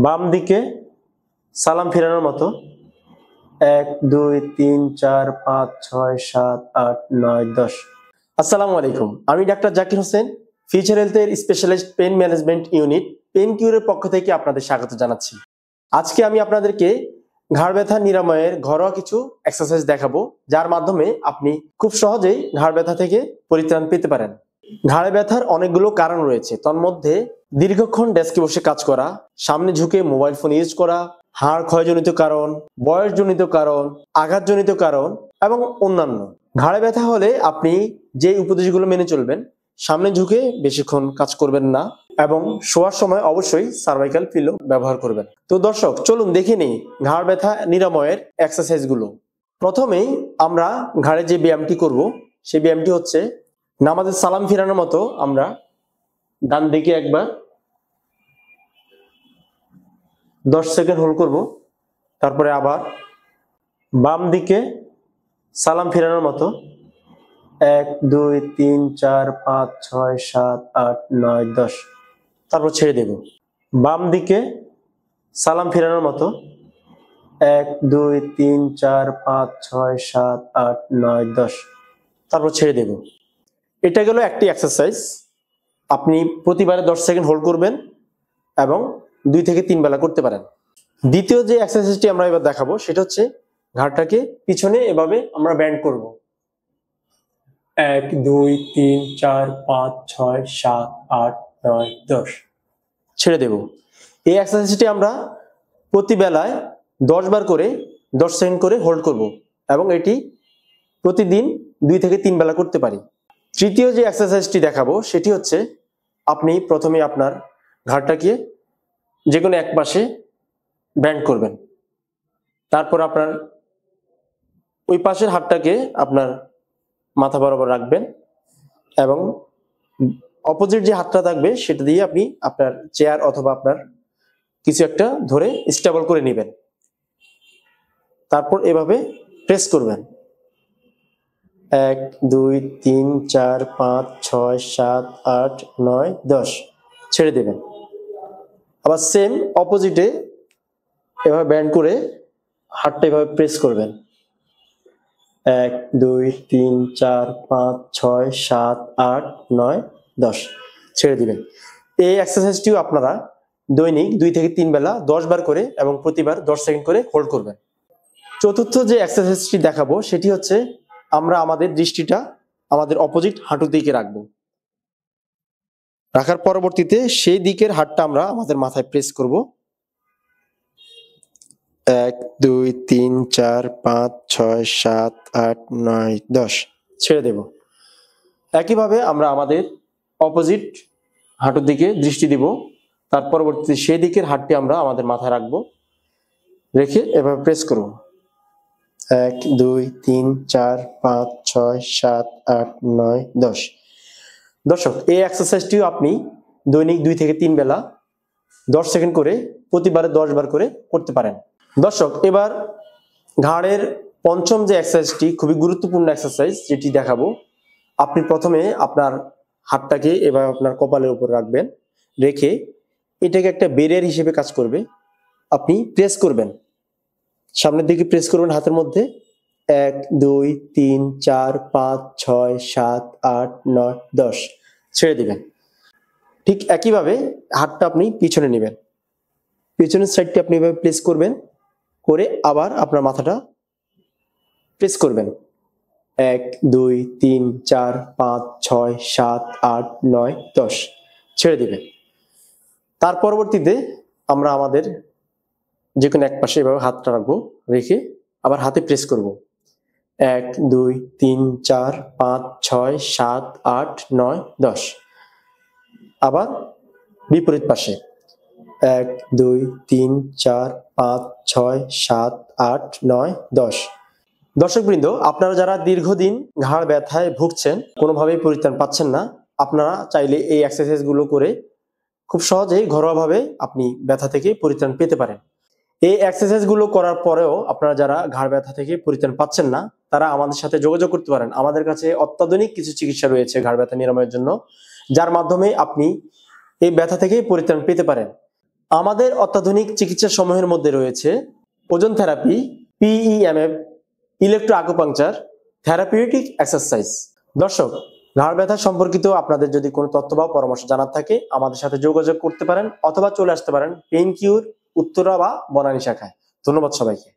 বাম দিকে সালাম ফিরানোর মতো 1 2 3 4 5 6 7 8 9 10। আসসালামু আলাইকুম, আমি ডাক্তার জাকির হোসেন, ফিউচার হেলথের specialist pain management unit pain কিউরের পক্ষ থেকে আপনাদের স্বাগত জানাচ্ছি। আজকে আমি আপনাদেরকে ঘাড় ব্যথা নিরাময়ের ঘরোয়া কিছু এক্সারসাইজ দেখাবো, যার মাধ্যমে আপনি খুব সহজেই ঘাড় ব্যথা থেকে পরিত্রাণ পেতে পারেন। ঘাড়ে ব্যথার অনেকগুলো কারণ রয়েছে, তার মধ্যে দীর্ঘক্ষণ ডেস্কে বসে কাজ করা, সামনে ঝুঁকে মোবাইল ফোন ইউজ করা, হাড় ক্ষয়জনিত কারণ, বয়সজনিত কারণ, আঘাতজনিত কারণ এবং অন্যান্য। ঘাড়ে ব্যথা হলে আপনি যে উপদেশগুলো মেনে চলবেন, সামনে ঝুঁকে বেশিক্ষণ কাজ করবেন না এবং শোয়ার সময় অবশ্যই সার্ভাইকাল পিলো ব্যবহার করবেন। তো দর্শক, চলুন দেখে নিই ঘাড় ব্যথা নিরাময়ের এক্সারসাইজগুলো। প্রথমেই আমরা ঘাড়ে যে ব্যায়ামটি করব, সেই ব্যায়ামটি হচ্ছে নামাজের সালাম ফিরানোর মতো আমরা ডান দিকে একবার 10 সেকেন্ড হোল্ড করব, তারপরে আবার বাম দিকে সালাম ফিরানোর মতো 1 2 3 4 5 6 7 8 9 10, তারপর ছেড়ে দেব। বাম দিকে সালাম ফিরানোর মতো 1 2 3 4 5 6 7 8 9 10, তারপর ছেড়ে দেব। এটা গেল একটি এক্সারসাইজ। আপনি প্রতিবারে 10 সেকেন্ড হোল্ড করবেন এবং 2 থেকে 3 বেলা করতে পারেন। দ্বিতীয় যে এক্সারসাইজটি আমরা এবার দেখাবো, সেটা হচ্ছে ঘাড়টাকে পিছনে এভাবে আমরা ব্যান্ড করব। 1 2 3 4 5 6 7 8 9 10, ছেড়ে দেব। এই এক্সারসাইজটি আমরা প্রতি বেলায় 10 বার করে 10 সেকেন্ড করে হোল্ড করব এবং এটি প্রতিদিন 2 থেকে 3 বেলা করতে পারি। তৃতীয় যে এক্সারসাইজটি দেখাবো, সেটি হচ্ছে আপনি প্রথমে আপনার ঘাড়টাকে যে কোনো এক পাশে ব্যান্ড করবেন, তারপর আপনার ওই পাশের হাতটাকে আপনার মাথা বরাবর রাখবেন এবং অপোজিট যে হাতটা থাকবে সেটা দিয়ে আপনি আপনার চেয়ার অথবা আপনার কিছু একটা ধরে স্টেবল করে নেবেন। তারপর এভাবে প্রেস করবেন। 1 2 3 4 5 6 7 8 9 10, ছেড়ে দেবেন। আবার সেম অপোজিটে এভাবে ব্যান্ড করে হাতটা এভাবে প্রেস করবেন। 1 2 3 4 5 6 7 8 9 10, ছেড়ে দিবেন। এই এক্সারসাইজটিও আপনারা দৈনিক 2 থেকে 3 বেলা 10 বার করে এবং প্রতিবার 10 সেকেন্ড করে হোল্ড করবেন। চতুর্থ যে এক্সারসাইজটি দেখাবো, সেটি হচ্ছে আমরা আমাদের দৃষ্টিটা আমাদের অপোজিট হাঁটুর দিকে রাখবো। রাখার পরবর্তীতে সেই দিকের হাতটা আমরা আমাদের মাথায় প্রেস করব। 1 2 3 4 5 6 7 8 9 10, ছেড়ে দেব। একইভাবে আমরা আমাদের অপোজিট হাঁটুর দিকে দৃষ্টি দিব, তার পরবর্তীতে সেই দিকের হাতটি আমরা আমাদের মাথায় রাখবো, রেখে এভাবে প্রেস করব। 1 2 3 4 5 6 7 8 9 10। দর্শক, এই এক্সারসাইজটিও আপনি দৈনিক 2 থেকে 3 বেলা 10 সেকেন্ড করে প্রতিবারে 10 বার করে করতে পারেন। দর্শক, এবার ঘাড়ের পঞ্চম যে এক্সারসাইজটি খুবই গুরুত্বপূর্ণ এক্সারসাইজ, যেটি দেখাবো। আপনি প্রথমে আপনার হাতটাকে এবার আপনার কপালের উপর রাখবেন, রেখে এটাকে একটা ব্যারিয়ার হিসেবে কাজ করবে। আপনি প্রেস করবেন, সামনের দিকে প্রেস করবেন হাতের মধ্যে। 1 2 3 4 5 6 7 8 9 10, ছেড়ে দিবেন। ঠিক একইভাবে হাতটা আপনি পিছনে নেবেন, পিছনের সাইডটি আপনি এভাবে প্রেস করবেন, করে আবার আপনার মাথাটা প্রেস করবেন। 1 2 3 4 5 6 7 8 9 10, ছেড়ে দিবেন। তার পরবর্তীতে আমরা আমাদের যে কোনো এক পাশে এভাবে হাতটা রাখবো, রেখে আবার হাতে প্রেস করব। 1 2 3 4 5 6 7 8 9 10, আবার বিপরীত পাশে 1 2 3 4 5 6 7 8 9 10। দর্শকবৃন্দ, আপনারা যারা দীর্ঘদিন ঘাড় ব্যথায় ভুগছেন, কোনোভাবেই পরিত্রাণ পাচ্ছেন না, আপনারা চাইলে এই এক্সারসাইজগুলো করে খুব সহজেই ঘরোয়াভাবে আপনি ব্যথা থেকে পরিত্রাণ পেতে পারেন। এই এক্সারসাইজগুলো করার পরেও আপনারা যারা ঘাড় ব্যথা থেকে পরিত্রাণ পাচ্ছেন না, তারা আমাদের সাথে যোগাযোগ করতে পারেন। আমাদের কাছে অত্যাধুনিক কিছু চিকিৎসা রয়েছে ঘাড় ব্যথা নিরাময়ের জন্য, যার মাধ্যমে আপনি এই ব্যথা থেকে পরিত্রাণ পেতে পারেন। আমাদের অত্যাধুনিক চিকিৎসা সমূহের মধ্যে রয়েছে ওজন therapy, PEMF, electro acupuncture, therapeutic exercise. দর্শক, ঘাড় ব্যথা সম্পর্কিত আপনাদের যদি কোনো তথ্য বা পরামর্শ জানার থাকে আমাদের সাথে যোগাযোগ করতে পারেন অথবা চলে আসতে পারেন পেইন কিউর উত্তরা বা বনানী শাখায়। ধন্যবাদ সবাইকে।